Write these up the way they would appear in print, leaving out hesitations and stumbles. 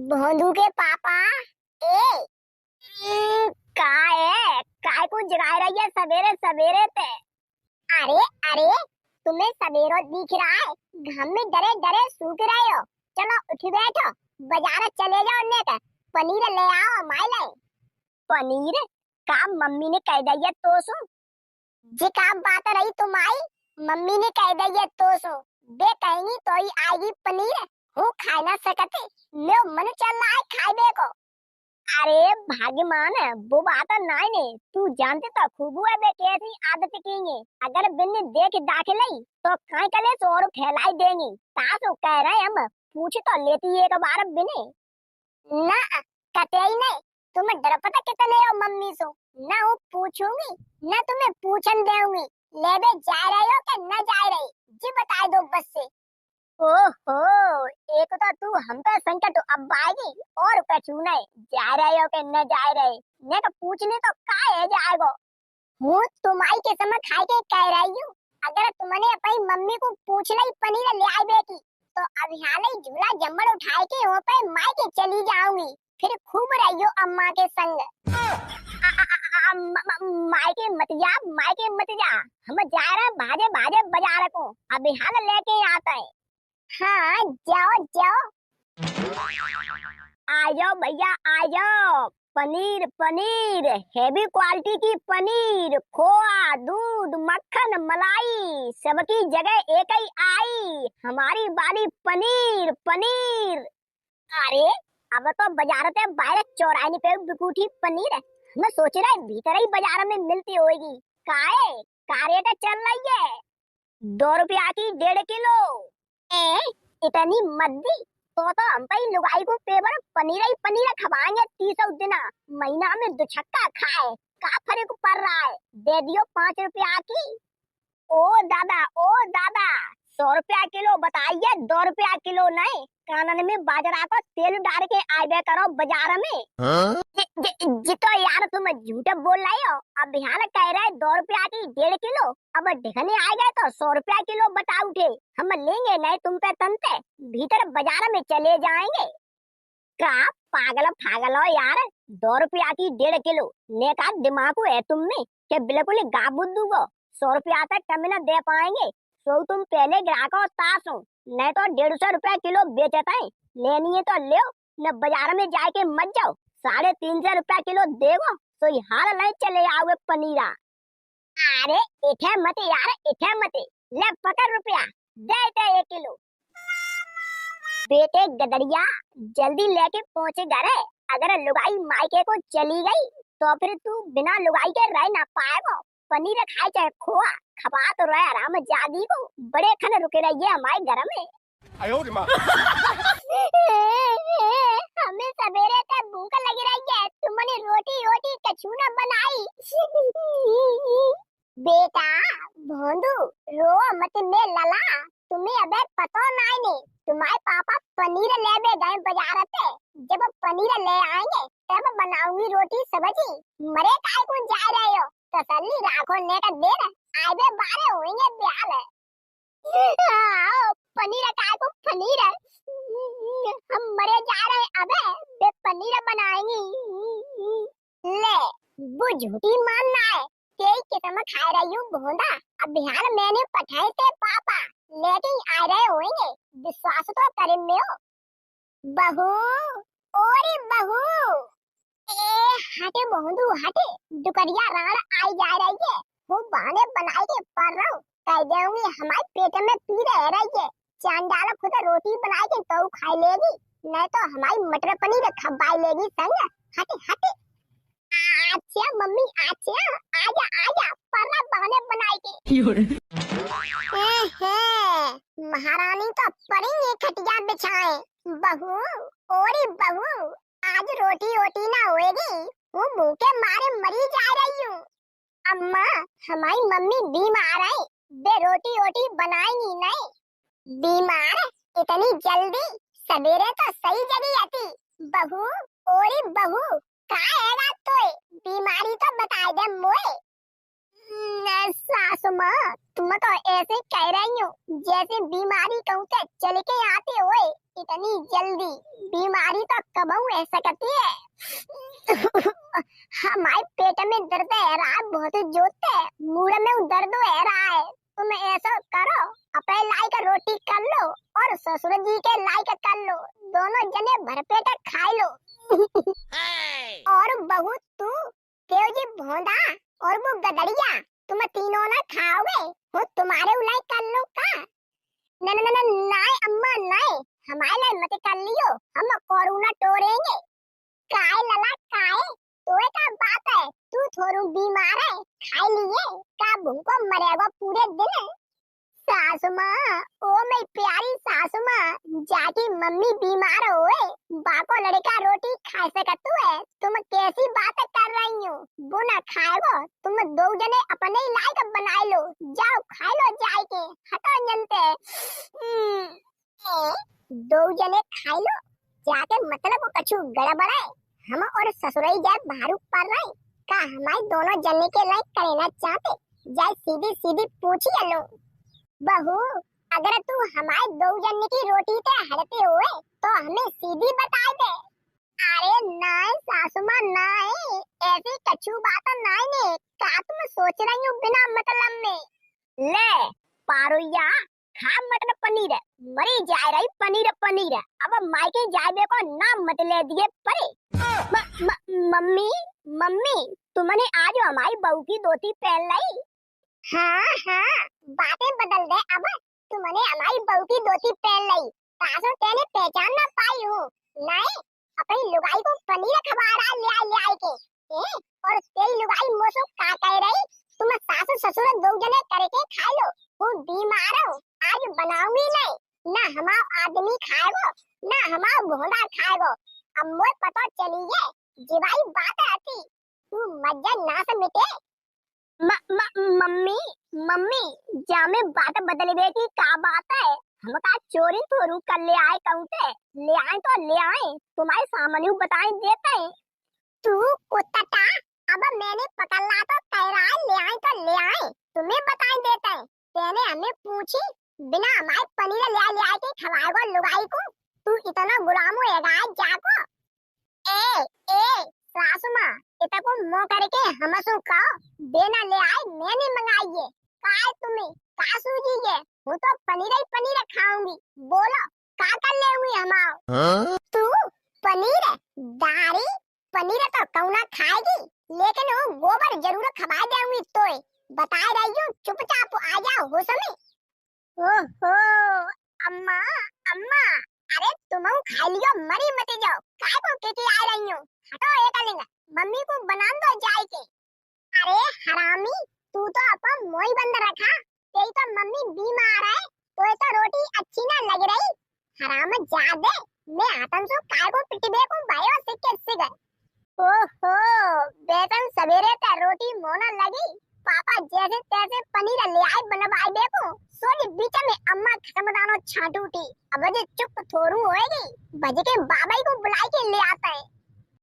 भोंदू के पापा। ए कहाँ है? काय को जगा रही है सवेरे सवेरे पे? अरे अरे, तुम्हें सवेरो दिख रहा है? घाम में डरे डरे सूख रहे हो। चलो उठ बैठो, बाजार चले जाओ। ने का पनीर ले आओ हमारे लिए। पनीर का मम्मी ने कह दिया तो सो जी का बात रही तुम्हारी। मम्मी ने कह दिया तो सो बे कहेंगी तो ही आएगी पनीर। वो खा ना सकते, लो मन चल रहा है खाए को। अरे भाग्यमान है वो बात नहीं ने, तू जानते तो खूब है बे कैसी आदत की है। अगर बिन देख दाखिले तो काय कले तो और फैलाई देंगी। तासो कह रहे हम पूछ तो लेती एक बार बिने ना कते ही नहीं। तुम्हें डर पता कितने हो मम्मी सो? ना वो पूछूंगी ना तुम्हें पूछन देऊंगी। ले बे जा रहे हो कि न जा रही जी बता दो बस से। ओहो, एक तो तू हम पे संकट अब आएगी और कछु नहीं। जा रहे हो कि न जा रहे ने का पूछने तो का है जाएगो। हूँ तुम्हारी के समय खाए के कह रही हूँ। अगर तुमने अपनी मम्मी को पूछ ली पनीर ले आई बेटी तो अब यहाँ नहीं झूला जम्मड़ उठाए के हो पे माई के चली जाऊंगी। फिर खूब रहियो अम्मा के संग। मायके मत जा, मायके मत जा। हम जा रहे भाजे भाजे बाजार को, अभी हाल लेके आता है। हाँ जाओ जाओ। आ जाओ भैया आ जाओ। पनीर पनीर हेवी क्वालिटी की पनीर, खोआ दूध मक्खन मलाई सबकी जगह एक ही आई। हमारी बारी पनीर पनीर। अरे अब तो बाजार पे बाहर चौराहे पे बिकूठी पनीर है। मैं सोच रहा है भीतर ही बाजार में मिलती होगी। काहे का रेट चल रही है? 2 रुपया की 1.5 किलो। ए इतनी मद्दी तो हम पे लुगाई को पेपर पनीर ही पनीर खवाएंगे 30 दिना। महीना में 2 छक्का खाए का फर्क पड़ रहा है? दे दियो 5 रुपया की। ओ दादा ओ दादा, 100 रुपया किलो बताइए, 2 रुपया किलो नहीं। कानन में बाजरा को तेल डाल के आए करो बाजार में। हाँ? जी तो यार तुम झूठ बोल रहे हो। अब ध्यान कह रहे 2 रुपया की 1.5 किलो। अब ढिकने आ गए तो 100 रुपया किलो बता उठे। हम लेंगे नहीं तुम पे तनते, भीतर बाजार में चले जाएंगे। का पागल फागल हो यार? 2 रुपया की 1.5 किलो ने का दिमाग है तुम में कि बिल्कुल गाबुद्दू को 100 रुपया तक कम न दे पाएंगे। तो तुम पहले ग्राहकों तास हो, नहीं तो 150 रुपया किलो बेचता है। लेनी है तो ले, न बाजार में जाके मत जाओ। 350 रुपया किलो देगो तो हार नहीं चले आओगे पनीरा। अरे इठे मत यार, इठे मत। ले पकड़ रुपया, दे दे 1 किलो। बेटे गदरिया जल्दी लेके पहुंचे घर है। अगर लुगाई मायके को चली गई तो फिर तू बिना लुगाई के रह ना पाएगो। पनीर खाए चाहे खोआ खपा तो रहे आराम जागी को। बड़े खन रुके रहिए हमारे घर में। आयो रे माँ। हमें सवेरे से भूख लगी रही है, तुमने रोटी रोटी कछु न बनाई। बेटा भोंदू रो मत में लला, तुम्हें अबे पता नहीं ने। तुम्हारे पापा पनीर ले गए बाजार से। जब पनीर ले आएंगे तब बनाऊंगी रोटी सब्जी। मरे काय को जा रहे हो? तसल्ली राखो ने का देर आए बारे होंगे ब्याल है। पनीर काय को पनीर है? हम मरे जा रहे अबे बे पनीर बनाएंगी। ले वो झूठी मानना है तेरी किस्म खा रही हूँ भोंदा। अब बिहार मैंने पठाए थे पापा लेकिन आ रहे होंगे, विश्वास तो करे में हो। बहू ओरी बहू, ए हटे भोंदू हटे। दुकरिया राण आई जा रही है। वो बहाने बनाए के पर रहा हूँ, कह दूंगी हमारे पेट में पीड़ रह रही है। चांडाल खुद रोटी बनाए के तो खाई लेगी, नहीं तो हमारी मटर पनीर खबाई लेगी संग। हटे हटे। अच्छा मम्मी अच्छा, आजा आजा परा बहाने बनाए के। महारानी तो परी खटिया बिछाए। बहू ओरी बहू, आज रोटी रोटी ना होएगी, वो भूखे मारे मरी जा रही हूँ। अम्मा हमारी मम्मी बीमार है, बे रोटी रोटी बनाएंगी नहीं। बीमार इतनी जल्दी सवेरे तो सही जगह आती। बहू ओरी बहू का हैगा तो बीमारी तो बता दे मोए। सासू माँ, तुम तो ऐसे कह रही हो जैसे बीमारी कहूँ के चल के आते हुए इतनी जल्दी। बीमारी तो कबहू ऐसा करती है। हमारे पेट में दर्द है रहा है, बहुत जोरते है, मुंह में दर्द है रहा है। तुम ऐसा करो, अपने लाई का रोटी कर लो और ससुर जी के लाई का कर लो, दोनों जने भरपेट खा लो। और बहू तू, देव जी भोंदा और वो गदड़िया, तुम तीनों ना खाओगे, वो तुम्हारे उलाई कर लो का? न न न नाय अम्मा नाय, हमारे लिए मत कर लियो, हम कोरोना टोरेंगे। काय लला काय, तोए का बात है, तू थोड़ू बीमार है, खाई लिए का भूखो मरेगा पूरे दिन। सासू माँ, ओ मेरी प्यारी सासू माँ, जाकी मम्मी बीमार होए, बाको लड़का रोटी खा सकतू है, तुम कैसी बात कर रही हो? वो ना खाएगो, तुम दो जने अपने ही लायक बना लो, जाओ खा लो जाए के, हटो जनते। दो जने खा लो, जाके मतलब कछु गड़बड़ है, हम और ससुराई जाए भारू पड़ रहे, का हमारे दोनों जने के लायक करना चाहते, जाए सीधी सीधी पूछिए लो। बहू, अगर तू हमारे दो जने की रोटी पे हड़ते हुए तो हमें सीधी बता दे। अरे नाय सासू माँ नाय, ऐसी कछु बात नाय ने, का तुम सोच रही हो बिना मतलब में? ले पारुया, खा मटन पनीर, मरी जाए रही पनीर पनीर, अब मायके जाए को नाम मत ले दिए परे। मम्मी मम्मी, तुमने आज हमारी बहू की धोती पहन ली? हाँ हाँ, बातें बदल दे अब, तुमने हमारी बहू की धोती पहन ली, तासो तेने पहचान ना पाई हूँ। नहीं, अपनी लुगाई को पनीर खवा रहा ले आए के, और तेरी लुगाई मोसो का कह रही, तुम सास ससुर दो जने करके खा लो, वो बीमार हो, आज बनाऊंगी नहीं, ना हमारा आदमी खाएगो, ना हमारा भोंदा खाएगो, अब मोए पता चली है, जीवाई बात आती, तू मज्जा ना से मिटे। मम्मी मम्मी, जामे बात बदलवे की का बात है, हम का चोरी थोरू कर ले आए कहते, ले आए तो ले आए, तुम्हारे सामने बताए देते हैं। तू कुत्ता, अब मैंने पकड़ा तो कह रहा है ले आए तो ले आए, तुम्हें बताए देते हैं, तेने हमें पूछी, बिना हमारे पनीर ले आए के खवाएगो लुगाई को, तू इतना गुलाम होएगा जाको। ए सासू माँ, इतना को मो करके हमसो कहो, देना ले आए मैंने मंगाई है, काय तुम्हें का सूझी है, वो तो पनीर ही पनीर खाऊंगी, बोलो का कर ले हुई हमाओ? तू पनीर दारी पनीर तो कौना खाएगी, लेकिन वो गोबर जरूर खवा देऊंगी, तो बता रही हूँ, चुपचाप आ जाओ हो समय। ओहो अम्मा अम्मा, अरे तुम खा लियो, मरी मत जाओ, काय को के आ रही हो, हटो एक लिंग, मम्मी को बना दो जाए के। अरे हरामी, तू तो अपन मोई बंद रखा, तेरी तो मम्मी बीमार है, तो ये तो रोटी अच्छी ना लग रही, हराम जादे, मैं आतन सो काय को पिटबे को भाईओ सिक्के सिगर। ओहो, बेटन सवेरे ते रोटी मोना लगी, पापा जैसे तैसे पनीर ले आए बनवाए देखो, सोनी बीच में अम्मा खसमदानो छाटूटी, अब जे चुप थोरू होएगी, बज के बाबा को बुला के ले आता है।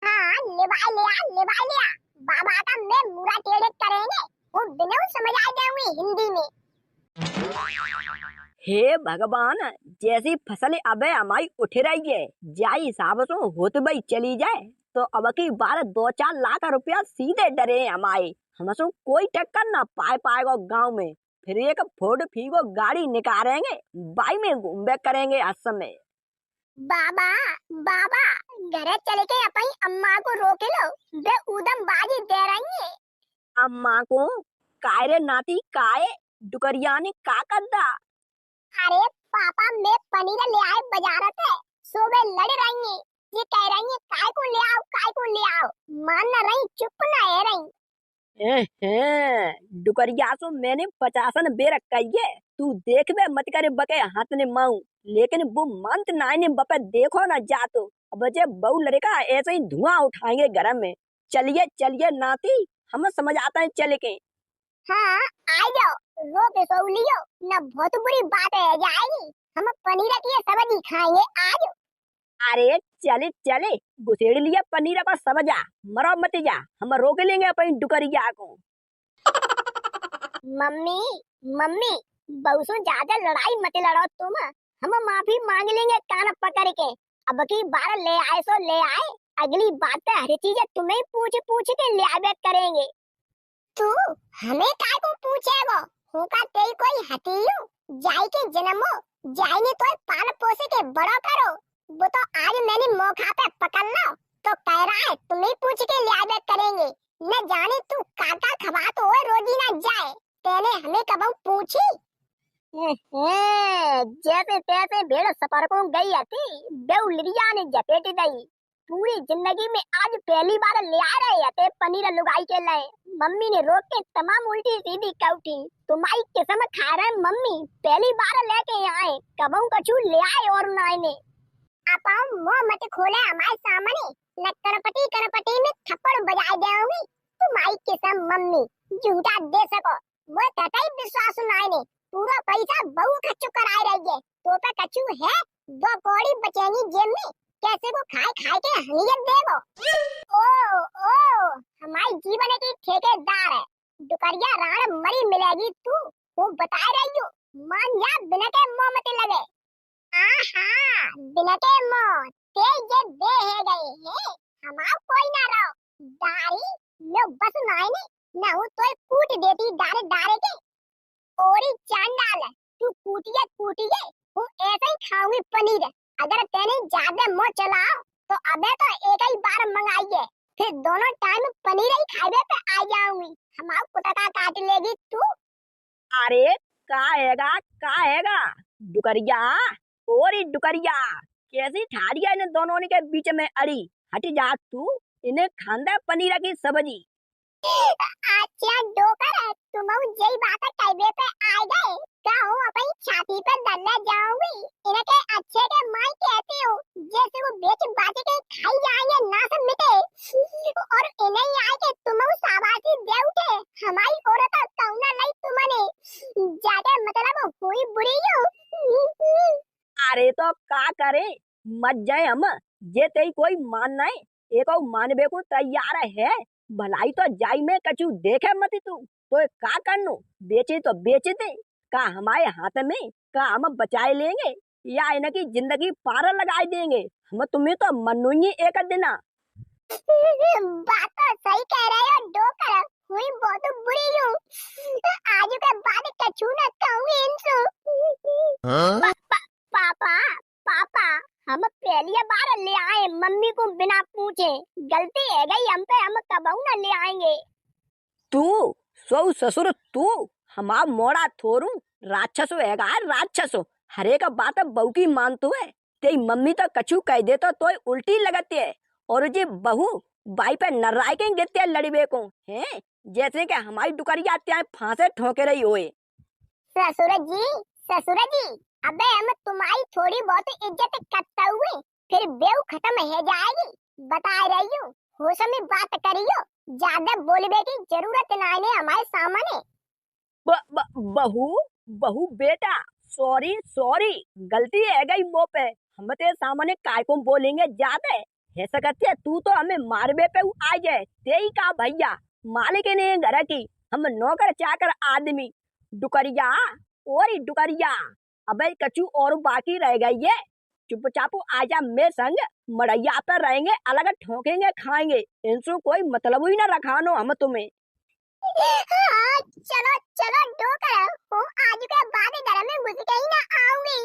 हाँ ले आ, बाबा का मैं मुरा टेढ़े करेंगे, वो बिना समझ आ जाऊंगी हिंदी में। हे भगवान, जैसी फसल अबे हमारी उठ रही है, जाई हिसाब से होत भाई चली जाए, तो अब की बार 2-4 लाख रुपया सीधे डरे हमारे, हमसो कोई टक्कर ना पाएगा गांव में, फिर एक फोर्ड फीगो गाड़ी निकालेंगे, बाई में घूमे करेंगे असम में। बाबा बाबा, घर चले के अपनी अम्मा को रोके लो, वे उदम बाजी दे रही है। अम्मा को कायरे नाती काये डुकरिया ने का करदा? अरे पापा, मैं पनीर ले आए बाजार से, सुबह लड़ रही है, ये कह रही है काय को ले आओ, मान ना रही, चुप ना है रही। डुकरिया सो मैंने 50 बेर कहिए, तू देख बे मत करे बके हाथ ने माऊ, लेकिन वो मंत नाय ने बपे देखो ना जा तो, अब जे बहु लड़का ऐसे ही धुआं उठाएंगे घर में, चलिए नाती, हम समझ आता है चले के। हाँ आ जाओ, रोके सो लियो, न बहुत बुरी बात है जाएगी, हम पनीर की सब्जी खाएंगे आज। अरे चले घुसेड़ लिया पनीर का सब्जा, मरो मत जा, हम रोक लेंगे अपनी डुकरिया को। मम्मी मम्मी बहू से ज्यादा लड़ाई मत लड़ो तुम। हम माफी मांग लेंगे कान पकड़ के। अब की बार ले आए सो ले आए, अगली बात हर चीज तुम्हें पूछ पूछ के लियाबे करेंगे। तू हमें काय को पूछेगो? होका तेरी कोई हथियो? जाई के जन्मो जाई ने तो पाल पोसे के बड़ो करो। वो तो आज मैंने मौका पे पकड़ लो तो कह रहा है तुम्हें पूछ के लियाबे करेंगे। न जाने तू काका खबा तो रोजी ना जाए, तेने हमें कब पूछी? जैसे तैसे भेड़ सफर को गई थी, बेउलिया ने जपेट गई। पूरी जिंदगी में आज पहली बार ले आ रहे थे पनीर लुगाई के लाए। मम्मी ने रोक के तमाम उल्टी सीधी कौटी। तुम्हारी किस्म खा रहे मम्मी, पहली बार लेके आए, कबू कछू ले आए और नाई ने। आप मुंह मत खोले हमारे सामने, न करपटी में थप्पड़ बजा देऊंगी। तुम्हारी किस्म मम्मी झूठा दे सको, वो कतई विश्वास नाई ने। पूरा पैसा बहू खच्चू कराए रही है, तो पे कच्चू है 2 कौड़ी बचेंगी जेब में, कैसे को खाए खाए के हनीयत देगो। ओ हमारी जीवन की ठेकेदार है, दुकरिया राण मरी मिलेगी तू, वो बता रही हूँ। मान जा बिना के मुंह मत लगे। आहा बिना के मुंह तेज ये दे है गए हैं, हमारा कोई ना रहो। दारी लो बस नाई ना हो तो कूट देती डारे डारे के। ओरी चांडाल तू कूटिए वो ऐसे ही खाऊंगी पनीर। अगर तेने ज्यादा मुंह चलाओ तो अबे तो एक ही बार मंगाइए, फिर दोनों टाइम पनीर ही खाए पे आ जाऊंगी। हमारा कुत्ता काट लेगी तू। अरे का हैगा डुकरिया, ओरी डुकरिया कैसी ठाड़ी है इन दोनों के बीच में अड़ी। हट जा तू, इन्हें खांदा पनीर की सब्जी। अच्छा डोकर तुम यही बात कहबे पे आ गए, कहूँ अपनी छाती पे दल्ला जाऊंगी। इनके अच्छे के माई कहती हूँ, जैसे वो बेच बाच के खाई जाएंगे ना सब मिटे, और इन्हें आए के तुम शाबाशी दे उठे। हमारी औरत कौना नहीं तुमने ज्यादा मतलब हुई बुरी हो। अरे तो का करे, मत जाए हम, ये तेरी कोई मान नहीं, एक मानबे को तैयार है। भलाई तो जाई में कछु देखे मत तू, तो का करनो, बेचे तो बेच दे, का हमारे हाथ में, का हम बचाए लेंगे या इनकी जिंदगी पार लगाए देंगे। हम तुम्हें तो मनुई एक दिना। बात तो सही कह रहे हो डोकर, हुई बहुत बुरी हूँ। आज के बाद कछु न कहूँगी इनसे। पापा पापा हम पहली बार ले आए मम्मी को बिना पूछे, गलती है गई हम पे, हम कबहू न ले आएंगे। तू सौ ससुर तू हमार मोड़ा थोरू राक्षसो हैगा, राक्षसो हरे का बात बहू की मानतू है। तेरी मम्मी तो कछु कह दे तो उल्टी लगती है, और जी बहू बाई पे नर्राय के गिरते लड़बे को हैं, जैसे कि हमारी डुकरिया त्याए फांसे ठोके रही होए। ससुर जी अबे हम तुम्हारी थोड़ी बहुत इज्जत करता हुए फिर बेव खत्म हो जाएगी, बता रही हूँ। होश में बात करियो, ज्यादा बोलबे की जरूरत नहीं है हमारे सामने। बहू बेटा सॉरी गलती है गई मुँह पे, हम तेरे सामने काय को बोलेंगे ज्यादा है सकती है। तू तो हमें मारबे पे आ जाए, तेई का भैया मालिक ने घर की, हम नौकर चाकर आदमी। डुकरिया और डुकरिया अबे कछु और बाकी रह गई है, चुपचाप आजा मेरे संग, मड़ैया पर रहेंगे, अलग ठोकेंगे खाएंगे, इनसे कोई मतलब ही ना रखानो हम तुम्हें। हाँ, चलो डोकर, वो आज के बाद घर में घुस के ही ना आऊंगी।